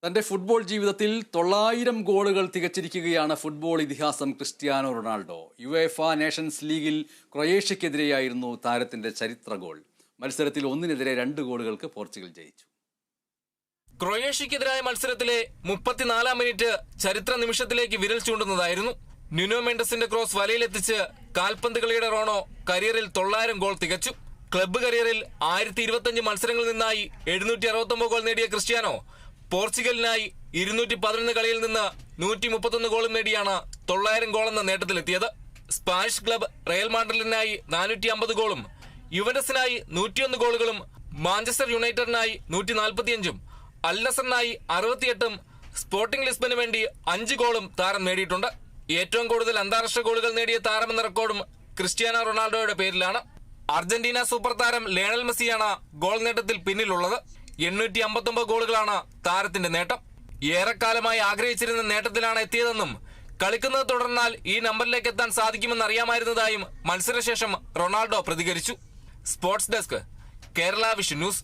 തന്റെ ഫുട്ബോൾ ജീവിതത്തിൽ 900 ഗോളുകൾ തികച്ചിരിക്കുകയാണ് ഫുട്ബോൾ ഇതിഹാസം ക്രിസ്ത്യാനോ റൊണാൾഡോ. യുവേഫ നേഷൻസ് ലീഗിൽ ക്രൊയേഷ്യക്കെതിരെയായിരുന്നു താരത്തിന്റെ ചരിത്ര ഗോൾ. മത്സരത്തിൽ 1-2 ഗോളുകൾക്ക് പോർച്ചുഗൽ ജയിച്ചു. ക്രൊയേഷ്യക്കെതിരായ മത്സരത്തിലെ 34-ാം മിനിറ്റ് ചരിത്ര നിമിഷത്തിലേക്ക് വിരൽ ചൂണ്ടുന്നതായിരുന്നു. ന്യൂനോ മെൻഡസിന്റെ ക്രോസ് വലയിലെത്തിച്ച് കാൽപന്ത് കളിയുടെ റോണോ കരിയറിൽ 900 ഗോൾ തികച്ചു. ക്ലബ്ബ് കരിയറിൽ 1025 മത്സരങ്ങളിൽ നിന്നായി 769 ഗോൾ നേടിയ ക്രിസ്ത്യാനോ പോർച്ചുഗലിനായി 211 കളിയിൽ നിന്ന് 131 ഗോളും നേടിയാണ് 900 ഗോൾ എന്ന നേട്ടത്തിലെത്തിയത്. സ്പാനിഷ് ക്ലബ് റയൽ മാഡ്രിഡിനായി 450 ഗോളും, യുവന്റസിനായി 101 ഗോളുകളും, മാഞ്ചസ്റ്റർ യുണൈറ്റഡിനായി 145ഉം, അൽ നസറിനായി 68ഉം, സ്പോർട്ടിംഗ് ലിസ്ബന് വേണ്ടി 5 ഗോളും താരം നേടിയിട്ടുണ്ട്. ഏറ്റവും കൂടുതൽ അന്താരാഷ്ട്ര ഗോളുകൾ നേടിയ താരമെന്ന റെക്കോർഡും ക്രിസ്ത്യാനോ റൊണാൾഡോയുടെ പേരിലാണ്. അർജന്റീന സൂപ്പർ താരം ലയണൽ മെസ്സിയാണ് ഗോൾ നേട്ടത്തിൽ പിന്നിലുള്ളത്. 859 ഗോളുകളാണ് താരത്തിന്റെ നേട്ടം. ഏറെക്കാലമായി ആഗ്രഹിച്ചിരുന്ന നേട്ടത്തിലാണ് എത്തിയതെന്നും കളിക്കുന്നത് തുടർന്നാൽ ഈ നമ്പറിലേക്ക് എത്താൻ സാധിക്കുമെന്ന് അറിയാമായിരുന്നതായും മത്സരശേഷം റൊണാൾഡോ പ്രതികരിച്ചു. Sports desk, Kerala vision news.